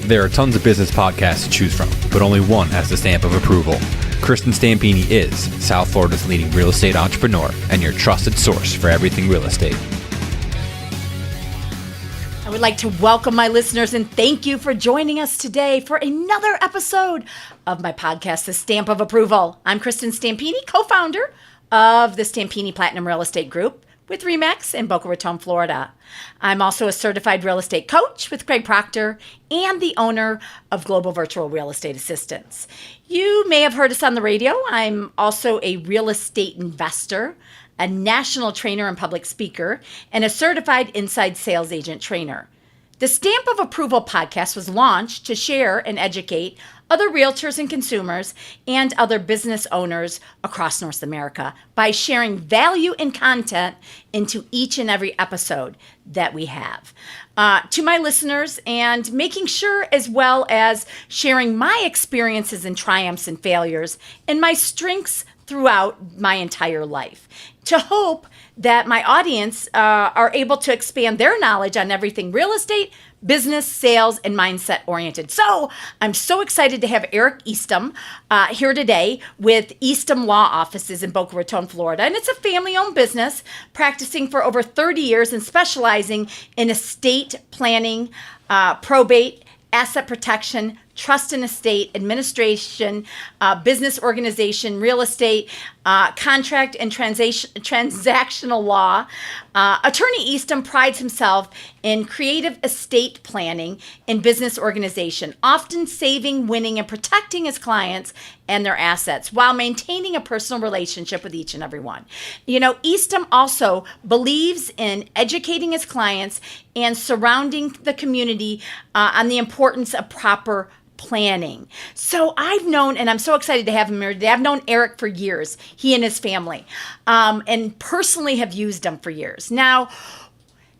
There are tons of business podcasts to choose from, but only one has the stamp of approval. Kristin Stampini is South Florida's leading real estate entrepreneur and your trusted source for everything real estate. I would like to welcome my listeners and thank you for joining us today for another episode of my podcast, The Stamp of Approval. I'm Kristin Stampini, co-founder of the Stampini Platinum Real Estate Group with RE/MAX in Boca Raton, Florida. I'm also a certified real estate coach with Craig Proctor and the owner of Global Virtual Real Estate Assistants. You may have heard us on the radio. I'm also a real estate investor, a national trainer and public speaker, and a certified inside sales agent trainer. The Stamp of Approval podcast was launched to share and educate other realtors and consumers and other business owners across North America by sharing value and content into each and every episode that we have. To my listeners, and making sure as well as sharing my experiences and triumphs and failures and my strengths throughout my entire life, to hope that my audience are able to expand their knowledge on everything real estate, business, sales, and mindset oriented. So I'm so excited to have Erik Eastham here today with Eastham Law Offices in Boca Raton, Florida. And it's a family-owned business practicing for over 30 years and specializing in estate planning, probate, asset protection, trust and estate, administration, business organization, real estate, contract and transactional law. Attorney Eastham prides himself in creative estate planning and business organization, often saving, winning, and protecting his clients and their assets while maintaining a personal relationship with each and every one. You know, Eastham also believes in educating his clients and surrounding the community on the importance of proper planning. So I've known, and I'm so excited to have him here today, I've known Erik for years, he and his family, and personally have used him for years. Now,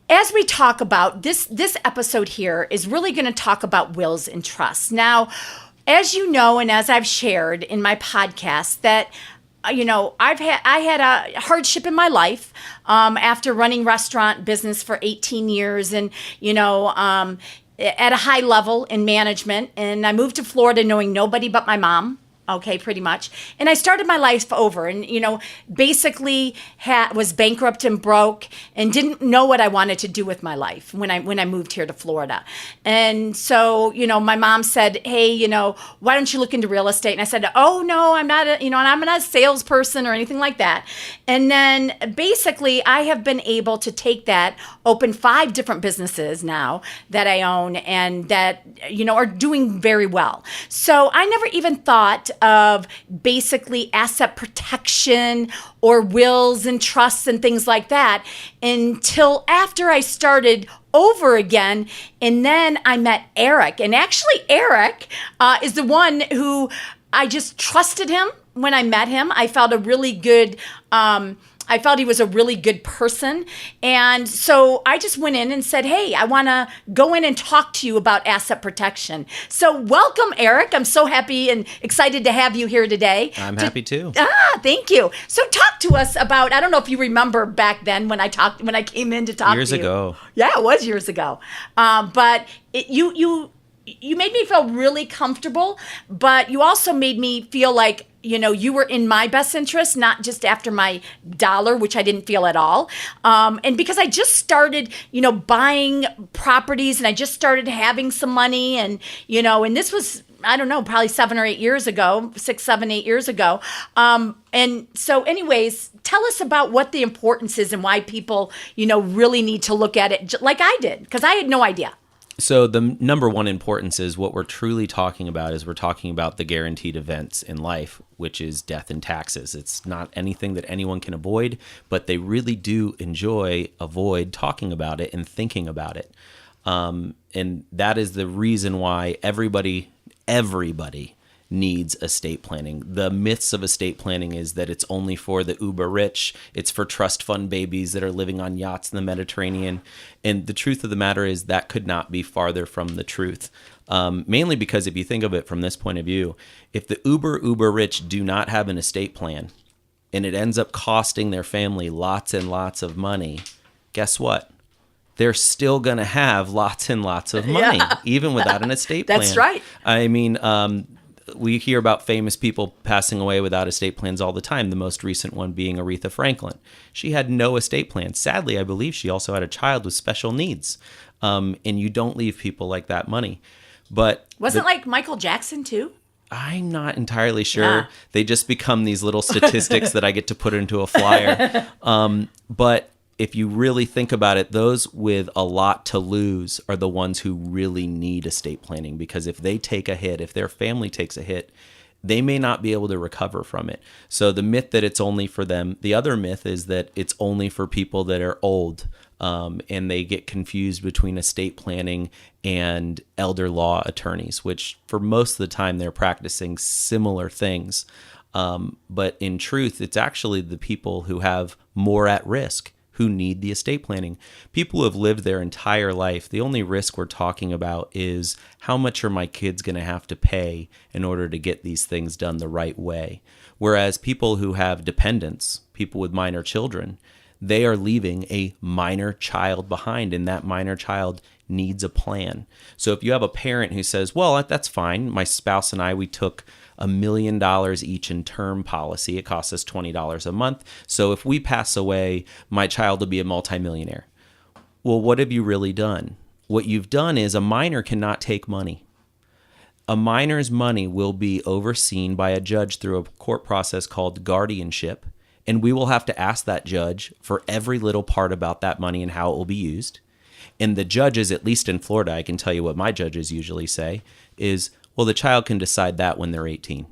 as we talk about this episode here is really going to talk about wills and trusts. Now, as you know, and as I've shared in my podcast, that you know, I had a hardship in my life after running restaurant business for 18 years, and you know, at a high level in management. And I moved to Florida knowing nobody but my mom. Okay, pretty much. And I started my life over and, you know, basically was bankrupt and broke and didn't know what I wanted to do with my life when I moved here to Florida. And so, you know, my mom said, hey, you know, why don't you look into real estate? And I said, oh, no, I'm not a salesperson or anything like that. And then basically I have been able to take that, open 5 different businesses now that I own and that, you know, are doing very well. So I never even thought of basically asset protection or wills and trusts and things like that until after I started over again. And then I met Erik. And actually Erik is the one who I just trusted him when I met him. I felt I felt he was a really good person. And so I just went in and said, hey, I want to go in and talk to you about asset protection. So welcome, Erik. I'm so happy and excited to have you here today. I'm happy too. Thank you. So talk to us about, I don't know if you remember back then when I came in to talk to you. Years ago. Yeah, it was years ago. But you made me feel really comfortable, but you also made me feel like, you know, you were in my best interest, not just after my dollar, which I didn't feel at all. And because I just started, you know, buying properties and I just started having some money and, you know, and this was, I don't know, probably 7 or 8 years ago, 6, 7, 8 years ago. And so anyways, tell us about what the importance is and why people, you know, really need to look at it like I did, because I had no idea. So the number one importance is what we're truly talking about is we're talking about the guaranteed events in life, which is death and taxes. It's not anything that anyone can avoid, but they really do avoid talking about it and thinking about it. And that is the reason why everybody needs estate planning. The myths of estate planning is that it's only for the uber rich. It's for trust fund babies that are living on yachts in the Mediterranean. And the truth of the matter is that could not be farther from the truth. Mainly because if you think of it from this point of view, if the uber rich do not have an estate plan and it ends up costing their family lots and lots of money, guess what? they're still going to have lots and lots of money, even without an estate plan. That's right. I mean, we hear about famous people passing away without estate plans all the time, the most recent one being Aretha Franklin. She had no estate plan. Sadly, I believe she also had a child with special needs. And you don't leave people like that money. But wasn't like Michael Jackson too? I'm not entirely sure. Yeah. They just become these little statistics that I get to put into a flyer. But if you really think about it, those with a lot to lose are the ones who really need estate planning, because if they take a hit, if their family takes a hit, they may not be able to recover from it. So the myth that it's only for them, the other myth is that it's only for people that are old, and they get confused between estate planning and elder law attorneys, which for most of the time they're practicing similar things. But in truth, it's actually the people who have more at risk who need the estate planning. People who have lived their entire life, the only risk we're talking about is how much are my kids going to have to pay in order to get these things done the right way. Whereas people who have dependents, people with minor children, they are leaving a minor child behind, and that minor child needs a plan. So if you have a parent who says, well, that's fine, my spouse and I, we took $1 million each in term policy. It costs us $20 a month. So if we pass away, my child will be a multimillionaire. Well, what have you really done? What you've done is a minor cannot take money. A minor's money will be overseen by a judge through a court process called guardianship. And we will have to ask that judge for every little part about that money and how it will be used. And the judges, at least in Florida, I can tell you what my judges usually say is, well, the child can decide that when they're 18,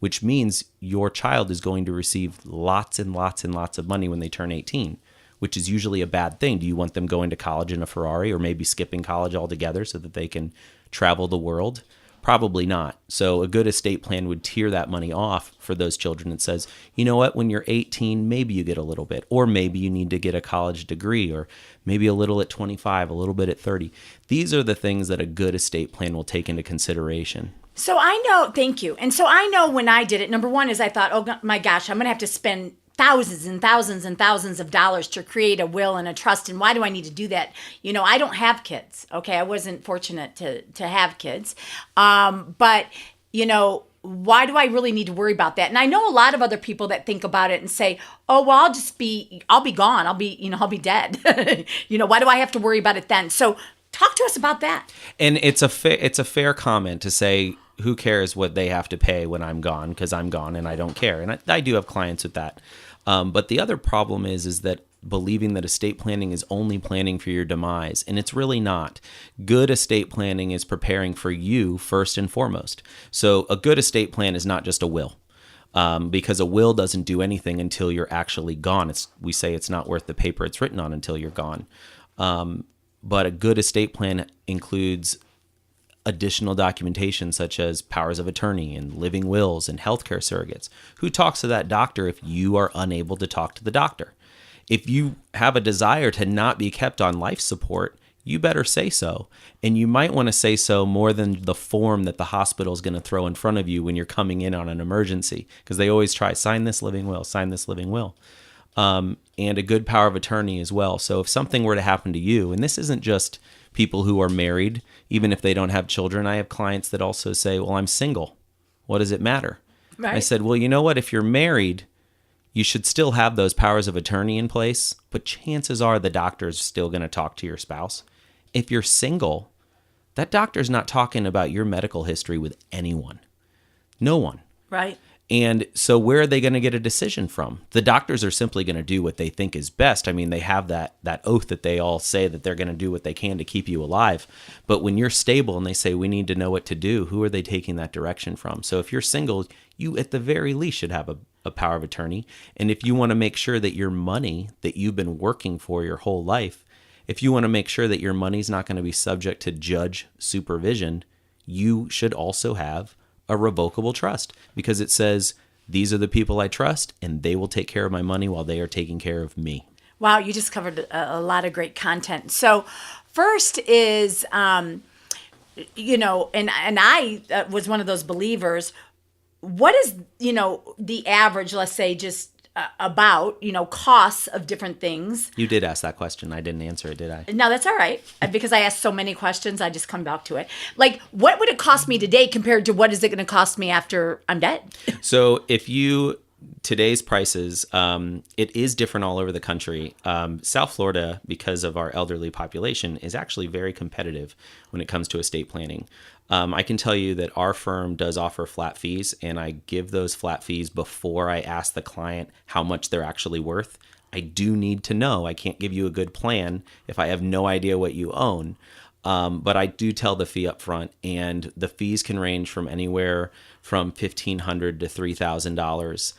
which means your child is going to receive lots and lots and lots of money when they turn 18, which is usually a bad thing. Do you want them going to college in a Ferrari, or maybe skipping college altogether so that they can travel the world? Probably not. So a good estate plan would tier that money off for those children and says, you know what, when you're 18, maybe you get a little bit, or maybe you need to get a college degree, or maybe a little at 25, a little bit at 30. These are the things that a good estate plan will take into consideration. So I know, thank you. And so I know when I did it, number one is I thought, oh my gosh, I'm going to have to spend thousands and thousands and thousands of dollars to create a will and a trust. And why do I need to do that? You know, I don't have kids. Okay. I wasn't fortunate to have kids. But, you know, why do I really need to worry about that? And I know a lot of other people that think about it and say, oh, well, I'll be gone. I'll be dead. You know, why do I have to worry about it then? So talk to us about that. And it's a fair comment to say, who cares what they have to pay when I'm gone, because I'm gone and I don't care. And I do have clients with that. But the other problem is that believing that estate planning is only planning for your demise, and it's really not. Good estate planning is preparing for you first and foremost. So a good estate plan is not just a will, because a will doesn't do anything until you're actually gone. We say it's not worth the paper it's written on until you're gone. But a good estate plan includes additional documentation such as powers of attorney and living wills and healthcare surrogates. Who talks to that doctor if you are unable to talk to the doctor? If you have a desire to not be kept on life support, you better say so. And you might want to say so more than the form that the hospital is going to throw in front of you when you're coming in on an emergency, because they always try, sign this living will, sign this living will. And a good power of attorney as well. So if something were to happen to you, and this isn't just people who are married, even if they don't have children. I have clients that also say, well, I'm single. What does it matter? Right. I said, well, you know what? If you're married, you should still have those powers of attorney in place, but chances are the doctor's still going to talk to your spouse. If you're single, that doctor's not talking about your medical history with anyone. No one. Right. And so where are they going to get a decision from? The doctors are simply going to do what they think is best. I mean, they have that oath that they all say that they're going to do what they can to keep you alive. But when you're stable and they say, we need to know what to do, who are they taking that direction from? So if you're single, you at the very least should have a power of attorney. And if you want to make sure that your money that you've been working for your whole life, if you want to make sure that your money's not going to be subject to judge supervision, you should also have a revocable trust, because it says, these are the people I trust and they will take care of my money while they are taking care of me. Wow, you just covered a lot of great content. So first is, you know, and I was one of those believers. What is, you know, the average, let's say, just about, costs of different things. You did ask that question. I didn't answer it, did I? No, that's all right. Because I asked so many questions, I just come back to it. Like, what would it cost me today compared to what is it going to cost me after I'm dead? So today's prices, it is different all over the country. South Florida, because of our elderly population, is actually very competitive when it comes to estate planning. I can tell you that our firm does offer flat fees, and I give those flat fees before I ask the client how much they're actually worth. I do need to know. I can't give you a good plan if I have no idea what you own. But I do tell the fee up front, and the fees can range from anywhere from $1,500 to $3,000.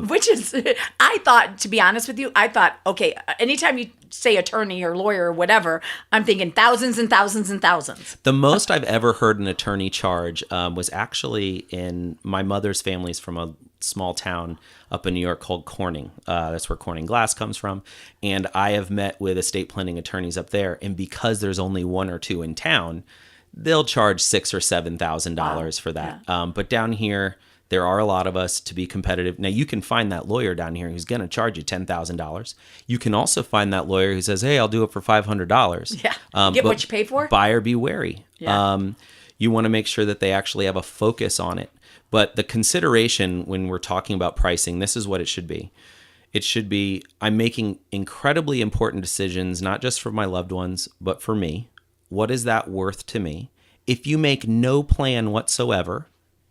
Which is, I thought, to be honest with you, okay, anytime you say attorney or lawyer or whatever, I'm thinking thousands and thousands and thousands. The most I've ever heard an attorney charge was actually in my mother's family's from a small town up in New York called Corning. That's where Corning Glass comes from. And I have met with estate planning attorneys up there. And because there's only one or two in town, they'll charge $6,000 or $7,000 for that. Yeah. But down here, there are a lot of us to be competitive. Now, you can find that lawyer down here who's going to charge you $10,000. You can also find that lawyer who says, hey, I'll do it for $500. Yeah. Get what you pay for. Buyer be wary. Yeah. You want to make sure that they actually have a focus on it. But the consideration when we're talking about pricing, this is what it should be. It should be, I'm making incredibly important decisions, not just for my loved ones, but for me. What is that worth to me? If you make no plan whatsoever,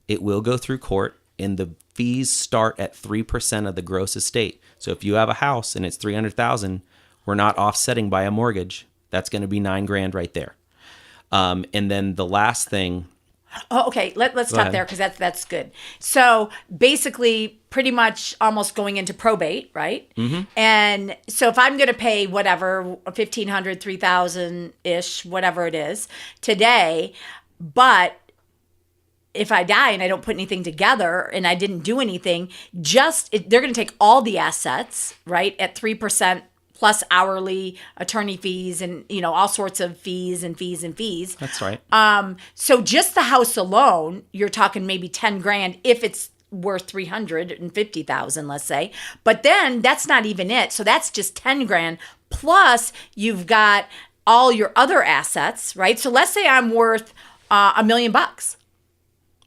it will go through court, and the fees start at 3% of the gross estate. So if you have a house and it's $300,000, we're not offsetting by a mortgage. That's going to be $9,000 right there. And then the last thing. Oh, okay. Let's stop there because that's good. So basically, pretty much almost going into probate, right? Mm-hmm. And so if I'm going to pay whatever, $1,500, $3,000 ish, whatever it is today, but if I die and I don't put anything together and I didn't do anything, they're going to take all the assets, right, at 3% plus hourly attorney fees and, all sorts of fees and fees and fees. That's right. So just the house alone, you're talking maybe $10,000 if it's worth $350,000, let's say. But then that's not even it. So that's just $10,000 plus you've got all your other assets, right? So let's say I'm worth $1 million.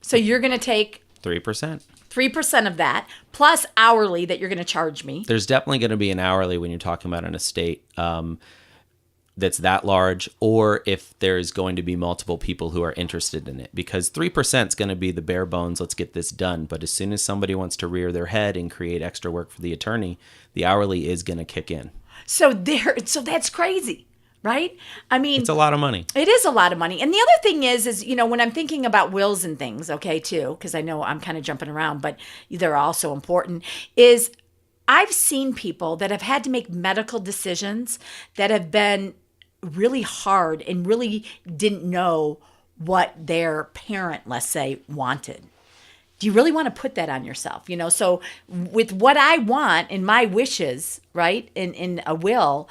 So you're going to take 3% of that plus hourly that you're going to charge me. There's definitely going to be an hourly when you're talking about an estate that's that large, or if there's going to be multiple people who are interested in it, because 3% is going to be the bare bones. Let's get this done. But as soon as somebody wants to rear their head and create extra work for the attorney, the hourly is going to kick in. So that's crazy. Right? I mean, it's a lot of money. It is a lot of money. And the other thing is, when I'm thinking about wills and things, okay, too, because I know I'm kind of jumping around, but they're also important, is I've seen people that have had to make medical decisions that have been really hard and really didn't know what their parent, let's say, wanted. Do you really want to put that on yourself? So with what I want and my wishes, right, in a will,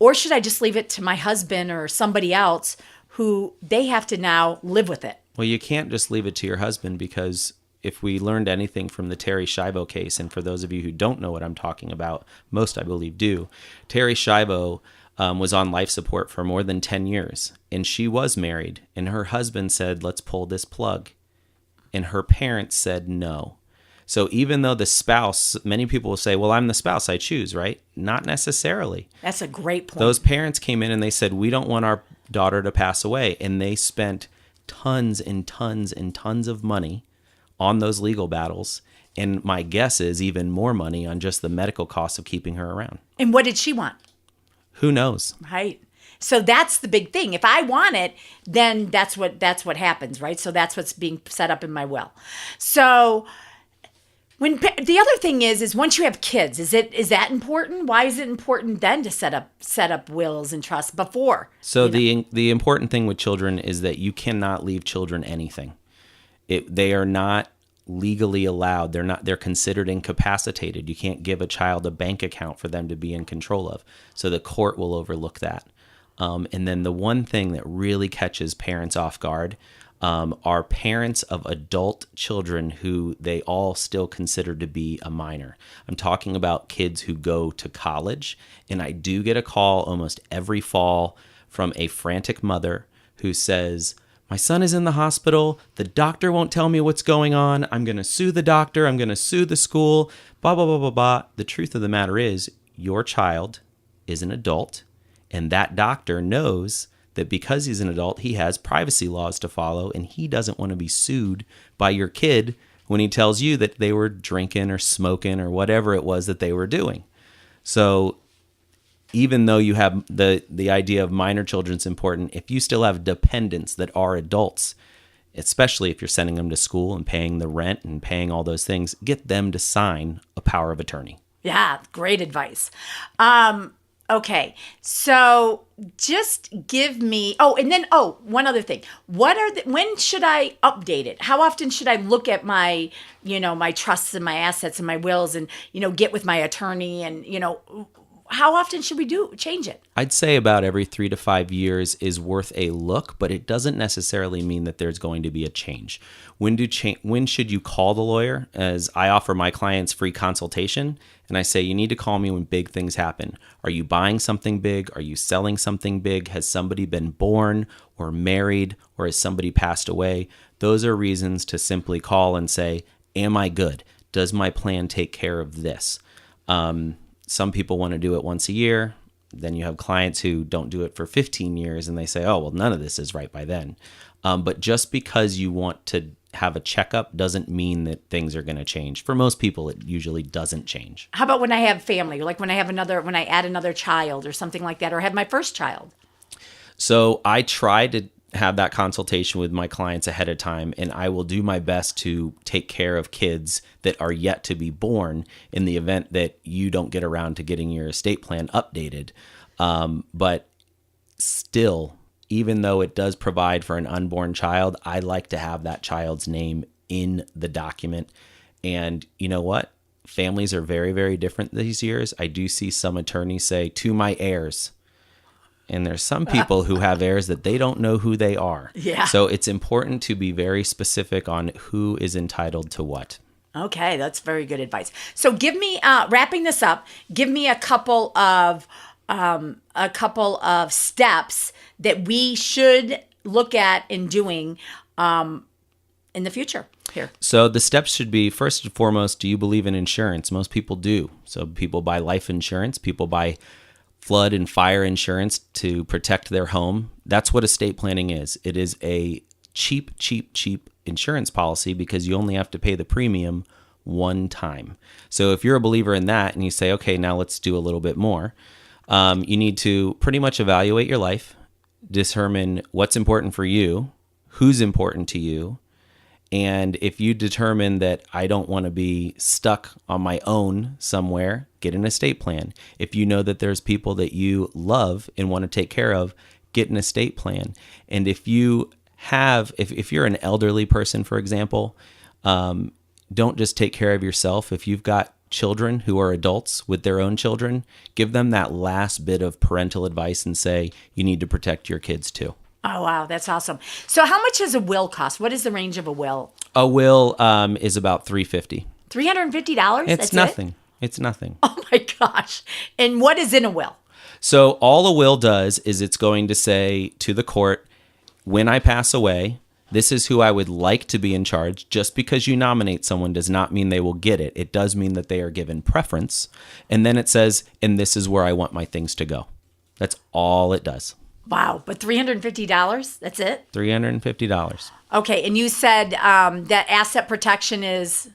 or should I just leave it to my husband or somebody else who they have to now live with it? Well, you can't just leave it to your husband, because if we learned anything from the Terri Schiavo case, and for those of you who don't know what I'm talking about, most I believe do, Terri Schiavo was on life support for more than 10 years, and she was married, and her husband said, let's pull this plug, and her parents said no. So even though the spouse, many people will say, well, I'm the spouse, I choose, right? Not necessarily. That's a great point. Those parents came in and they said, we don't want our daughter to pass away. And they spent tons and tons and tons of money on those legal battles. And my guess is even more money on just the medical costs of keeping her around. And what did she want? Who knows? Right. So that's the big thing. If I want it, then that's what happens, right? So that's what's being set up in my will. So the other thing is once you have kids, is that important? Why is it important then to set up wills and trusts before? So the important thing with children is that you cannot leave children anything. They are not legally allowed. They're considered incapacitated. You can't give a child a bank account for them to be in control of. So the court will overlook that. And then the one thing that really catches parents off guard, are parents of adult children who they all still consider to be a minor. I'm talking about kids who go to college, and I do get a call almost every fall from a frantic mother who says, my son is in the hospital. The doctor won't tell me what's going on. I'm going to sue the doctor. I'm going to sue the school, blah, blah, blah, blah, blah. The truth of the matter is your child is an adult, and that doctor knows that because he's an adult, he has privacy laws to follow, and he doesn't want to be sued by your kid when he tells you that they were drinking or smoking or whatever it was that they were doing. So even though you have the idea of minor children's important, if you still have dependents that are adults, especially if you're sending them to school and paying the rent and paying all those things, get them to sign a power of attorney. Yeah, great advice. Okay, so just give me, one other thing. When should I update it? How often should I look at my, my trusts and my assets and my wills and, get with my attorney and, how often should we change it? I'd say about every 3 to 5 years is worth a look, but it doesn't necessarily mean that there's going to be a change. When should you call the lawyer? As I offer my clients free consultation, and I say you need to call me when big things happen. Are you buying something big? Are you selling something big? Has somebody been born or married, or has somebody passed away? Those are reasons to simply call and say, am I good? Does my plan take care of this? Some people want to do it once a year. Then you have clients who don't do it for 15 years and they say, oh, well, none of this is right by then. But just because you want to have a checkup doesn't mean that things are going to change. For most people, it usually doesn't change. How about when I have family, like when I add another child or something like that, or have my first child? So I try to have that consultation with my clients ahead of time, and I will do my best to take care of kids that are yet to be born in the event that you don't get around to getting your estate plan updated. But still, even though it does provide for an unborn child, I like to have that child's name in the document. And you know what? Families are very, very different these years. I do see some attorneys say, to my heirs. And there's some people who have heirs that they don't know who they are. Yeah. So it's important to be very specific on who is entitled to what. Okay, that's very good advice. So give me, wrapping this up, give me a couple of steps that we should look at in doing in the future here. So the steps should be, first and foremost, do you believe in insurance? Most people do. So people buy life insurance, people buy flood and fire insurance to protect their home. That's what estate planning is. It is a cheap insurance policy because you only have to pay the premium one time. So if you're a believer in that and you say, okay, now let's do a little bit more, you need to pretty much evaluate your life, determine what's important for you, who's important to you, and if you determine that I don't want to be stuck on my own somewhere, get an estate plan. If you know that there's people that you love and want to take care of, get an estate plan. And if you have, if you're an elderly person, for example, don't just take care of yourself. If you've got children who are adults with their own children, give them that last bit of parental advice and say, you need to protect your kids too. Oh, wow. That's awesome. So how much does a will cost? What is the range of a will? A will is about $350. $350? It's nothing. It's nothing. Oh, my gosh. And what is in a will? So all a will does is it's going to say to the court, when I pass away, this is who I would like to be in charge. Just because you nominate someone does not mean they will get it. It does mean that they are given preference. And then it says, and this is where I want my things to go. That's all it does. Wow. But $350? That's it? $350. Okay. And you said that asset protection is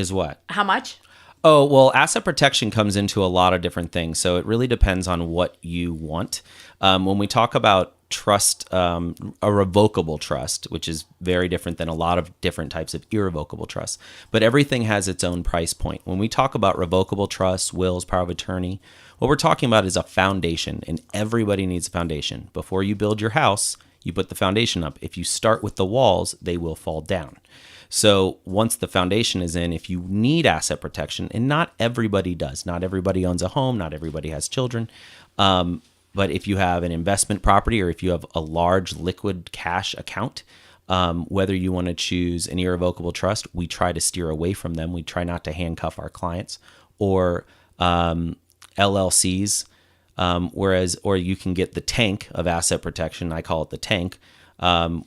what? How much? Oh, well, asset protection comes into a lot of different things. So it really depends on what you want. When we talk about trust, a revocable trust, which is very different than a lot of different types of irrevocable trusts, but everything has its own price point. When we talk about revocable trusts, wills, power of attorney, what we're talking about is a foundation, and everybody needs a foundation. Before you build your house, you put the foundation up. If you start with the walls, they will fall down. So once the foundation is in, if you need asset protection, and not everybody does, not everybody owns a home, not everybody has children, but if you have an investment property or if you have a large liquid cash account, Whether you want to choose an irrevocable trust, we try to steer away from them. We try not to handcuff our clients, or LLCs, or you can get the tank of asset protection. I call it the tank,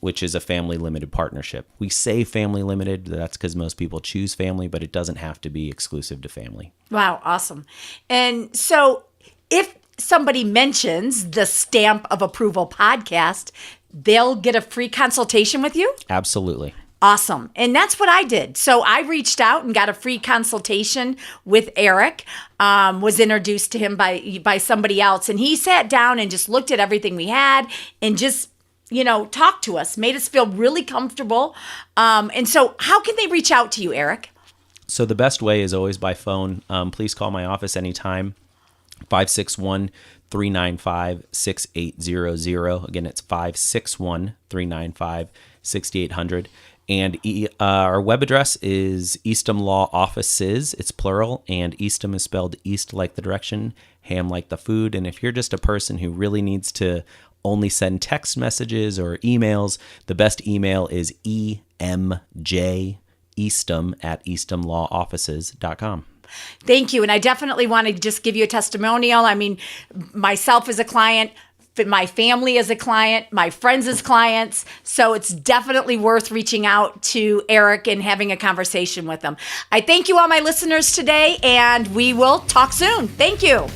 which is a family limited partnership. We say family limited. That's because most people choose family, but it doesn't have to be exclusive to family. Wow, awesome. And so if somebody mentions the Stamp of Approval podcast, they'll get a free consultation with you? Absolutely. Awesome. And that's what I did. So I reached out and got a free consultation with Erik, was introduced to him by somebody else. And he sat down and just looked at everything we had and just, talked to us, made us feel really comfortable. And so how can they reach out to you, Erik? So the best way is always by phone. Please call my office anytime, 561-395-6800. Again, it's 561-395-6800. And our web address is Eastham Law Offices. It's plural, and Eastham is spelled east like the direction, ham like the food. And if you're just a person who really needs to only send text messages or emails, the best email is emjeastham@easthamlawoffices.com. Thank you. And I definitely want to just give you a testimonial. I mean, myself as a client, my family as a client, my friends as clients. So it's definitely worth reaching out to Erik and having a conversation with him. I thank you, all my listeners today, and we will talk soon. Thank you.